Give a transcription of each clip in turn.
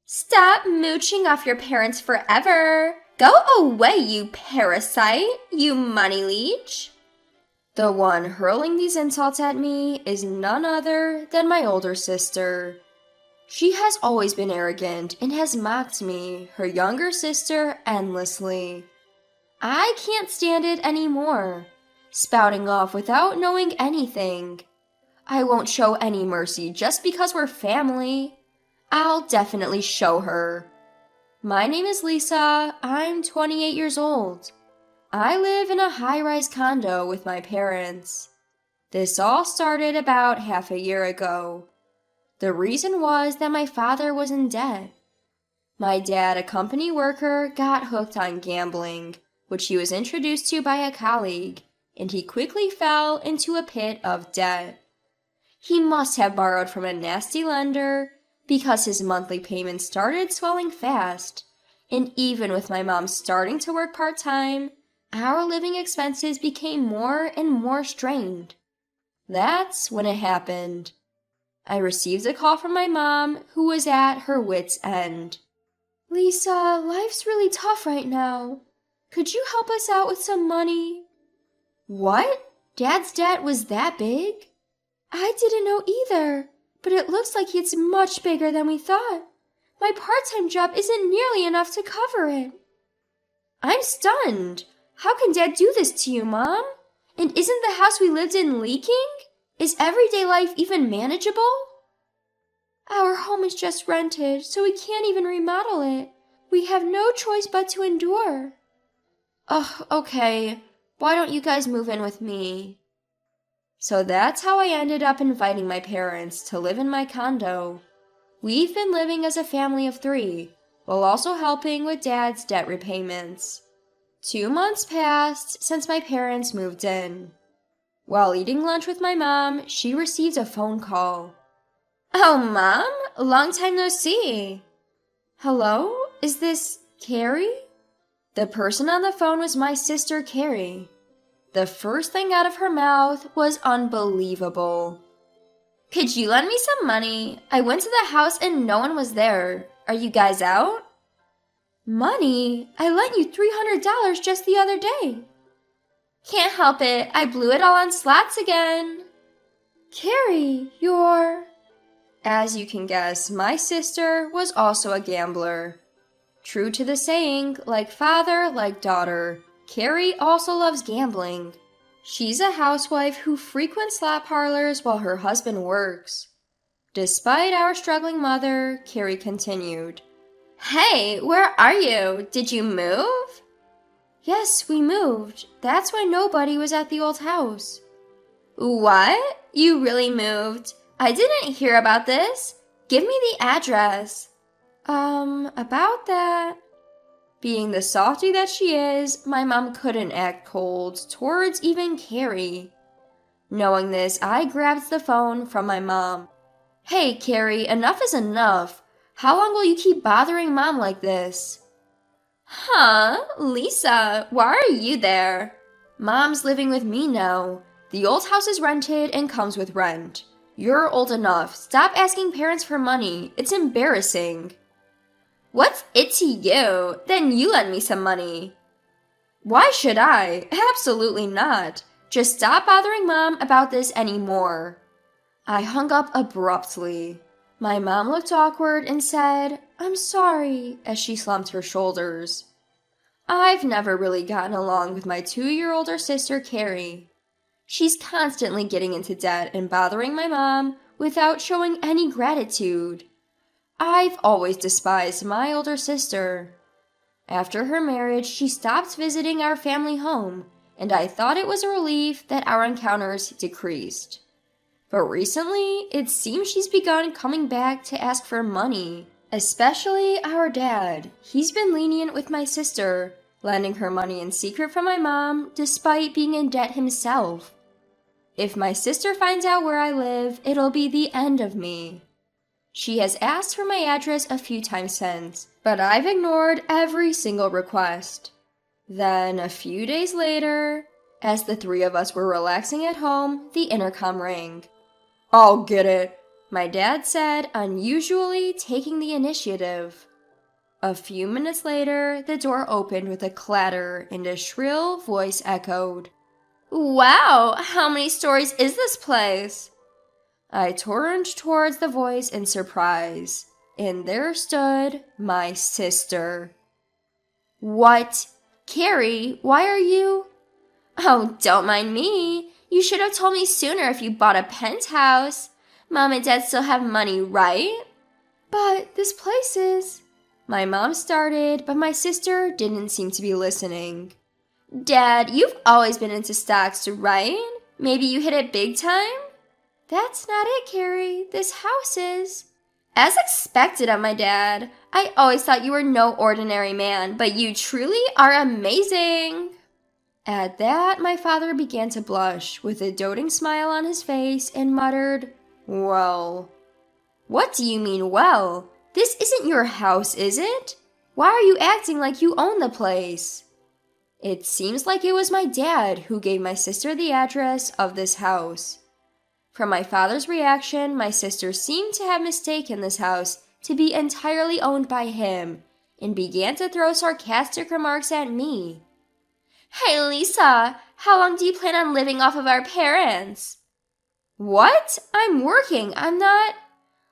Stop mooching off your parents forever. Go away, you parasite, you money leech. The one hurling these insults at me is none other than my older sister. She has always been arrogant and has mocked me, her younger sister, endlessly. I can't stand it anymore, spouting off without knowing anything. I won't show any mercy just because we're family. I'll definitely show her. My name is Lisa. I'm 28 years old. I live in a high-rise condo with my parents. This all started about half a year ago. The reason was that my father was in debt. My dad, a company worker, got hooked on gambling, which he was introduced to by a colleague, and he quickly fell into a pit of debt. He must have borrowed from a nasty lender because his monthly payments started swelling fast, and even with my mom starting to work part-time, our living expenses became more and more strained. That's when it happened. I received a call from my mom, who was at her wit's end. Lisa, life's really tough right now. Could you help us out with some money? What? Dad's debt was that big? I didn't know either, but it looks like it's much bigger than we thought. My part-time job isn't nearly enough to cover it. I'm stunned. How can Dad do this to you, Mom? And isn't the house we lived in leaking? Is everyday life even manageable? Our home is just rented, so we can't even remodel it. We have no choice but to endure. Ugh, okay. Why don't you guys move in with me? So that's how I ended up inviting my parents to live in my condo. We've been living as a family of 3, while also helping with Dad's debt repayments. 2 months passed since my parents moved in. While eating lunch with my mom, she received a phone call. Oh, Mom? Long time no see. Hello? Is this Carrie? The person on the phone was my sister, Carrie. The first thing out of her mouth was unbelievable. Could you lend me some money? I went to the house and no one was there. Are you guys out? Money? I lent you $300 just the other day. Can't help it. I blew it all on slots again. Carrie, you're... As you can guess, my sister was also a gambler. True to the saying, like father, like daughter, Carrie also loves gambling. She's a housewife who frequents slot parlors while her husband works. Despite our struggling mother, Carrie continued. Hey, where are you? Did you move? Yes, we moved. That's why nobody was at the old house. What? You really moved? I didn't hear about this. Give me the address. About that. Being the softy that she is, my mom couldn't act cold towards even Carrie. Knowing this, I grabbed the phone from my mom. Hey, Carrie, enough is enough. How long will you keep bothering Mom like this? Huh? Lisa, why are you there? Mom's living with me now. The old house is rented and comes with rent. You're old enough. Stop asking parents for money. It's embarrassing. What's it to you? Then you lend me some money. Why should I? Absolutely not. Just stop bothering Mom about this anymore. I hung up abruptly. My mom looked awkward and said, I'm sorry, as she slumped her shoulders. I've never really gotten along with my 2-year-older sister, Carrie. She's constantly getting into debt and bothering my mom without showing any gratitude. I've always despised my older sister. After her marriage, she stopped visiting our family home, and I thought it was a relief that our encounters decreased. But recently, it seems she's begun coming back to ask for money, especially our dad. He's been lenient with my sister, lending her money in secret from my mom despite being in debt himself. If my sister finds out where I live, it'll be the end of me. She has asked for my address a few times since, but I've ignored every single request. Then, a few days later, as the 3 of us were relaxing at home, the intercom rang. I'll get it. my dad said, unusually taking the initiative. A few minutes later, the door opened with a clatter and a shrill voice echoed, "Wow, how many stories is this place?" I turned towards the voice in surprise, and there stood my sister. "What? Carrie, why are you—" "Oh, don't mind me. You should have told me sooner if you bought a penthouse. Mom and Dad still have money, right?" "But this place is—" My mom started, but my sister didn't seem to be listening. "Dad, you've always been into stocks, right? Maybe you hit it big time?" "That's not it, Carrie. This house is—" "As expected of my dad. I always thought you were no ordinary man, but you truly are amazing." At that, my father began to blush, with a doting smile on his face, and muttered, "Well." "What do you mean, well? This isn't your house, is it? Why are you acting like you own the place?" It seems like it was my dad who gave my sister the address of this house. From my father's reaction, my sister seemed to have mistaken this house to be entirely owned by him, and began to throw sarcastic remarks at me. "Hey, Lisa, how long do you plan on living off of our parents?" "What? I'm working. I'm not—"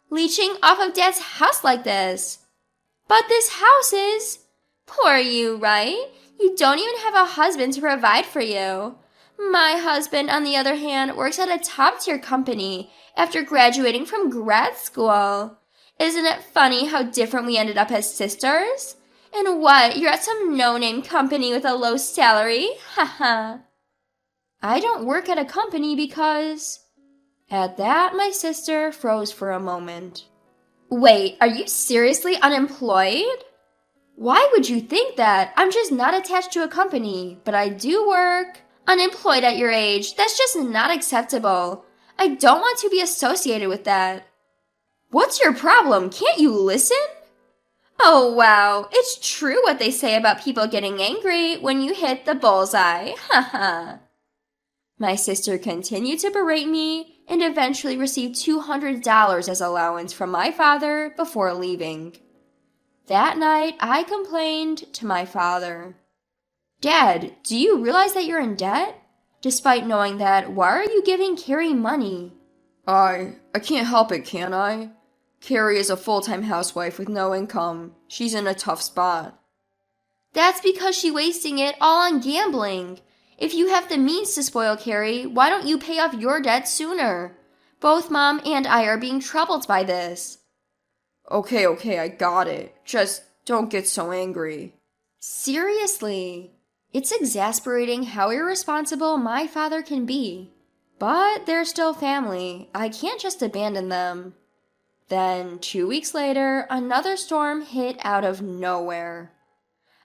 "Leeching off of Dad's house like this." "But this house is—" "Poor you, right? You don't even have a husband to provide for you. My husband, on the other hand, works at a top-tier company after graduating from grad school. Isn't it funny how different we ended up as sisters? And what, you're at some no-name company with a low salary? Haha." "I don't work at a company because—" At that, my sister froze for a moment. "Wait, are you seriously unemployed?" "Why would you think that? I'm just not attached to a company, but I do work." "Unemployed at your age, that's just not acceptable. I don't want to be associated with that." "What's your problem? Can't you listen?" "Oh, wow, it's true what they say about people getting angry when you hit the bullseye. Haha." My sister continued to berate me and eventually received $200 as allowance from my father before leaving. That night, I complained to my father. "Dad, do you realize that you're in debt? Despite knowing that, why are you giving Carrie money?" I can't help it, can I? Carrie is a full-time housewife with no income. She's in a tough spot." "That's because she's wasting it all on gambling. If you have the means to spoil Carrie, why don't you pay off your debt sooner? Both Mom and I are being troubled by this." Okay, I got it. Just don't get so angry." Seriously, it's exasperating how irresponsible my father can be. But they're still family. I can't just abandon them. Then, 2 weeks later, another storm hit out of nowhere.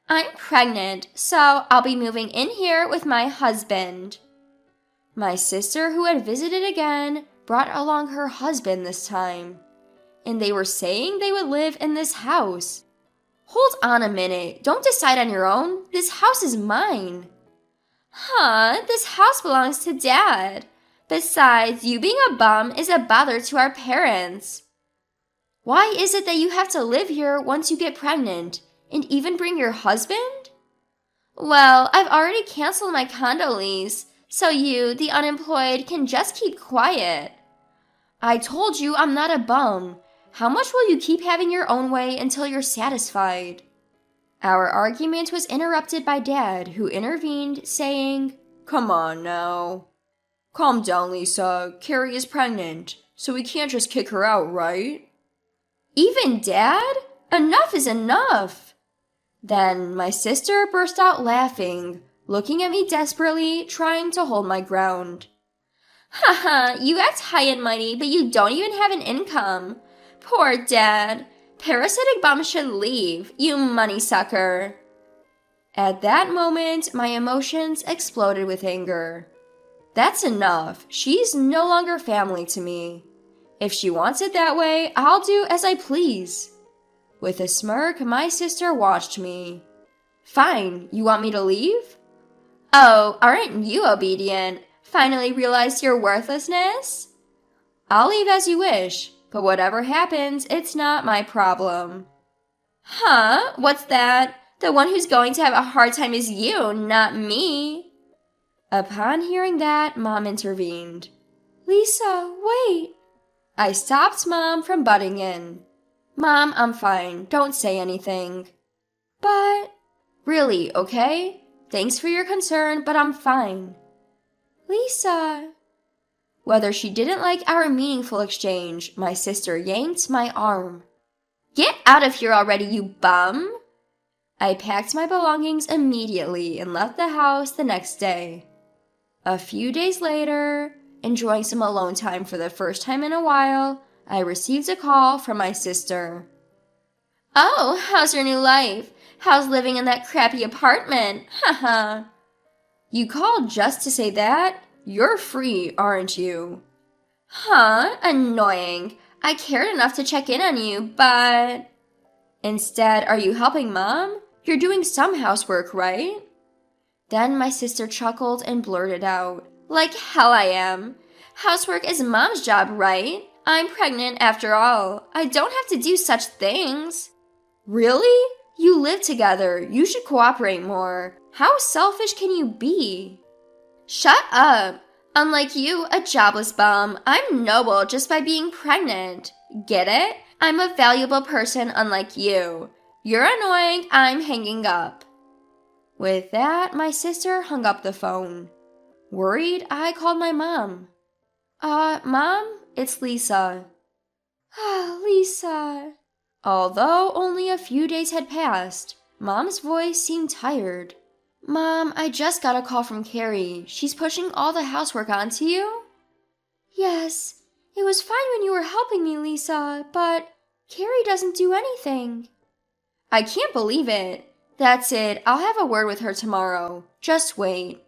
"I'm pregnant, so I'll be moving in here with my husband." My sister, who had visited again, brought along her husband this time. And they were saying they would live in this house. Hold on a minute. Don't decide on your own. This house is mine. Huh, this house belongs to Dad. Besides, you being a bum is a bother to our parents. Why is it that you have to live here once you get pregnant? And even bring your husband? Well, I've already canceled my condo lease, so you, the unemployed, can just keep quiet. I told you I'm not a bum. How much will you keep having your own way until you're satisfied? Our argument was interrupted by Dad, who intervened, saying, "Come on now. Calm down, Lisa. Carrie is pregnant, so we can't just kick her out, right?" "Even Dad? Enough is enough." Then my sister burst out laughing, looking at me desperately, trying to hold my ground. "Haha, you act high and mighty, but you don't even have an income. Poor Dad. Parasitic bum should leave, you money sucker." At that moment, my emotions exploded with anger. That's enough. She's no longer family to me. If she wants it that way, I'll do as I please. With a smirk, my sister watched me. "Fine, you want me to leave?" "Oh, aren't you obedient? Finally realized your worthlessness?" "I'll leave as you wish. But whatever happens, it's not my problem. Huh? What's that? The one who's going to have a hard time is you, not me. Upon hearing that, Mom intervened. Lisa, wait. I stopped Mom from butting in. Mom, I'm fine. Don't say anything. But, really, okay? Thanks for your concern, but I'm fine. Lisa. Whether she didn't like our meaningful exchange, my sister yanked my arm. Get out of here already, you bum! I packed my belongings immediately and left the house the next day. A few days later, enjoying some alone time for the first time in a while, I received a call from my sister. Oh, how's your new life? How's living in that crappy apartment? Haha. You called just to say that? You're free, aren't you? Huh? Annoying. I cared enough to check in on you, but... Instead, are you helping Mom? You're doing some housework, right? Then my sister chuckled and blurted out, like hell I am. Housework is Mom's job, right? I'm pregnant after all. I don't have to do such things. Really? You live together. You should cooperate more. How selfish can you be? Shut up. Unlike you, a jobless bum, I'm noble just by being pregnant. Get it? I'm a valuable person unlike you. You're annoying, I'm hanging up. With that, my sister hung up the phone. Worried, I called my mom. Mom, it's Lisa. Lisa. Although only a few days had passed, Mom's voice seemed tired. Mom, I just got a call from Carrie. She's pushing all the housework onto you? Yes, it was fine when you were helping me, Lisa, but Carrie doesn't do anything. I can't believe it. That's it. I'll have a word with her tomorrow. Just wait.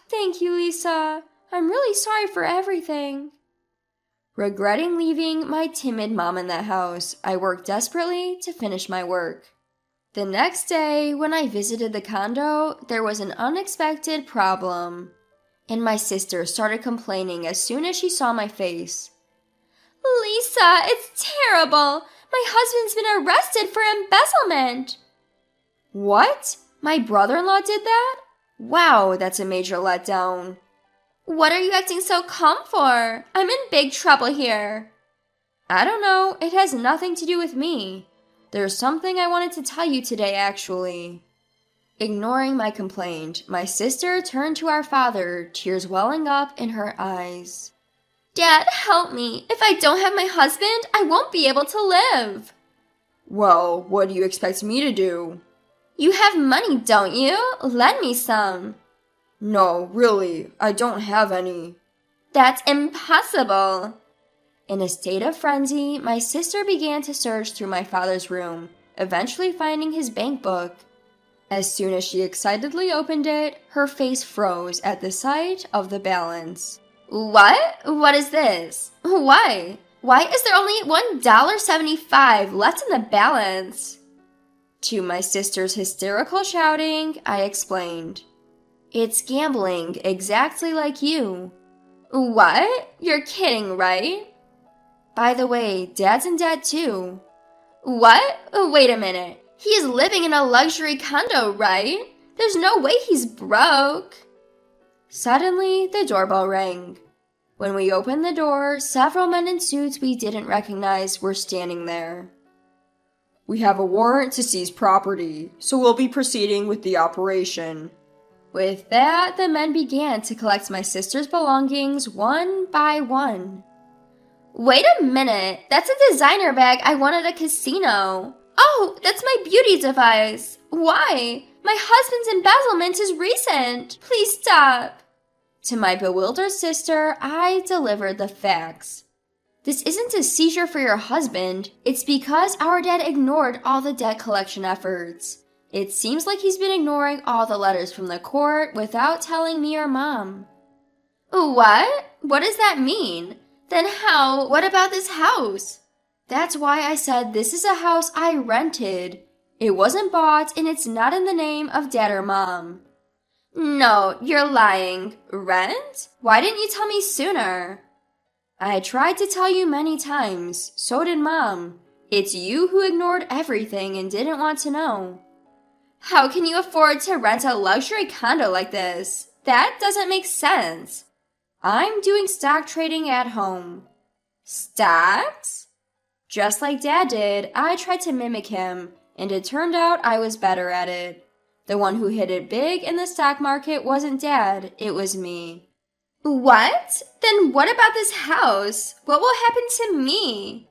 Thank you, Lisa. I'm really sorry for everything. Regretting leaving my timid mom in that house, I worked desperately to finish my work. The next day, when I visited the condo, there was an unexpected problem. And my sister started complaining as soon as she saw my face. Lisa, it's terrible. My husband's been arrested for embezzlement. What? My brother-in-law did that? Wow, that's a major letdown. What are you acting so calm for? I'm in big trouble here. I don't know. It has nothing to do with me. There's something I wanted to tell you today, actually. Ignoring my complaint, my sister turned to our father, tears welling up in her eyes. Dad, help me. If I don't have my husband, I won't be able to live. Well, what do you expect me to do? You have money, don't you? Lend me some. No, really, I don't have any. That's impossible. In a state of frenzy, my sister began to search through my father's room, eventually finding his bank book. As soon as she excitedly opened it, her face froze at the sight of the balance. What? What is this? Why? Why is there only $1.75 left in the balance? To my sister's hysterical shouting, I explained. It's gambling, exactly like you. What? You're kidding, right? By the way, Dad's in debt too. What? Wait a minute. He is living in a luxury condo, right? There's no way he's broke. Suddenly, the doorbell rang. When we opened the door, several men in suits we didn't recognize were standing there. We have a warrant to seize property, so we'll be proceeding with the operation. With that, the men began to collect my sister's belongings one by one. Wait a minute, that's a designer bag I won at a casino. Oh, that's my beauty device. Why? My husband's embezzlement is recent. Please stop. To my bewildered sister, I delivered the facts. This isn't a seizure for your husband. It's because our dad ignored all the debt collection efforts. It seems like he's been ignoring all the letters from the court without telling me or Mom. What? What does that mean? Then what about this house? That's why I said this is a house I rented. It wasn't bought and it's not in the name of Dad or Mom. No, you're lying. Rent? Why didn't you tell me sooner? I tried to tell you many times, so did Mom. It's you who ignored everything and didn't want to know. How can you afford to rent a luxury condo like this? That doesn't make sense. I'm doing stock trading at home. Stocks? Just like Dad did, I tried to mimic him, and it turned out I was better at it. The one who hit it big in the stock market wasn't Dad, it was me. What? Then what about this house? What will happen to me?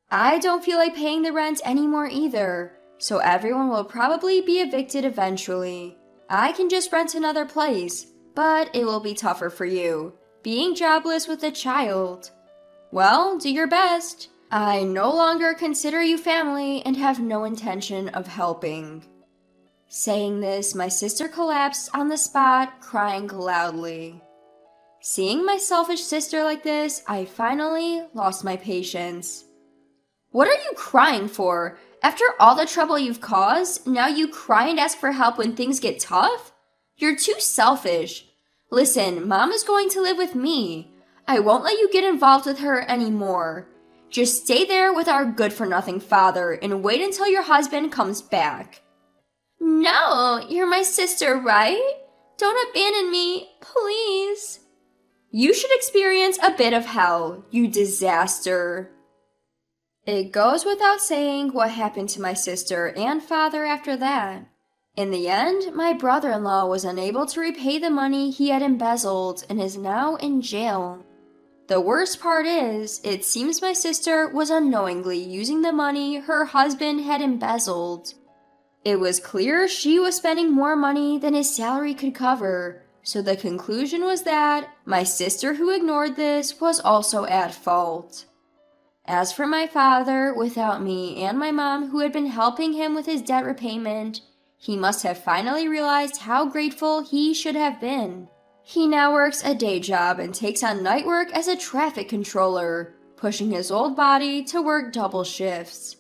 I don't feel like paying the rent anymore either, so everyone will probably be evicted eventually. I can just rent another place, but it will be tougher for you, being jobless with a child. Well, do your best. I no longer consider you family and have no intention of helping. Saying this, my sister collapsed on the spot, crying loudly. Seeing my selfish sister like this, I finally lost my patience. What are you crying for? After all the trouble you've caused, now you cry and ask for help when things get tough? You're too selfish. Listen, Mom is going to live with me. I won't let you get involved with her anymore. Just stay there with our good-for-nothing father and wait until your husband comes back. No, you're my sister, right? Don't abandon me, please. You should experience a bit of hell, you disaster. It goes without saying what happened to my sister and father after that. In the end, my brother-in-law was unable to repay the money he had embezzled and is now in jail. The worst part is, it seems my sister was unknowingly using the money her husband had embezzled. It was clear she was spending more money than his salary could cover. So the conclusion was that my sister who ignored this was also at fault. As for my father, without me and my mom who had been helping him with his debt repayment, he must have finally realized how grateful he should have been. He now works a day job and takes on night work as a traffic controller, pushing his old body to work double shifts.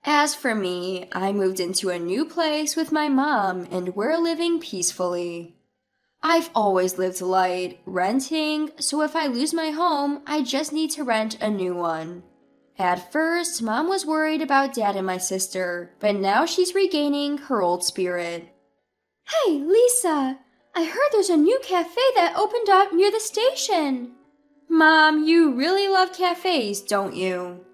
As for me, I moved into a new place with my mom and we're living peacefully. I've always lived light, renting, so if I lose my home, I just need to rent a new one. At first, Mom was worried about Dad and my sister, but now she's regaining her old spirit. Hey, Lisa, I heard there's a new cafe that opened up near the station. Mom, you really love cafes, don't you?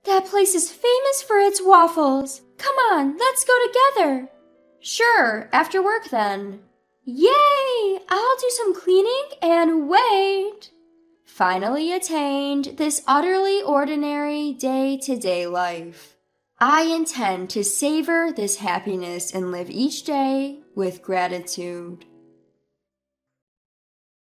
That place is famous for its waffles. Come on, let's go together. Sure, after work then. Yay! I'll do some cleaning and wait. Finally attained this utterly ordinary day-to-day life. I intend to savor this happiness and live each day with gratitude.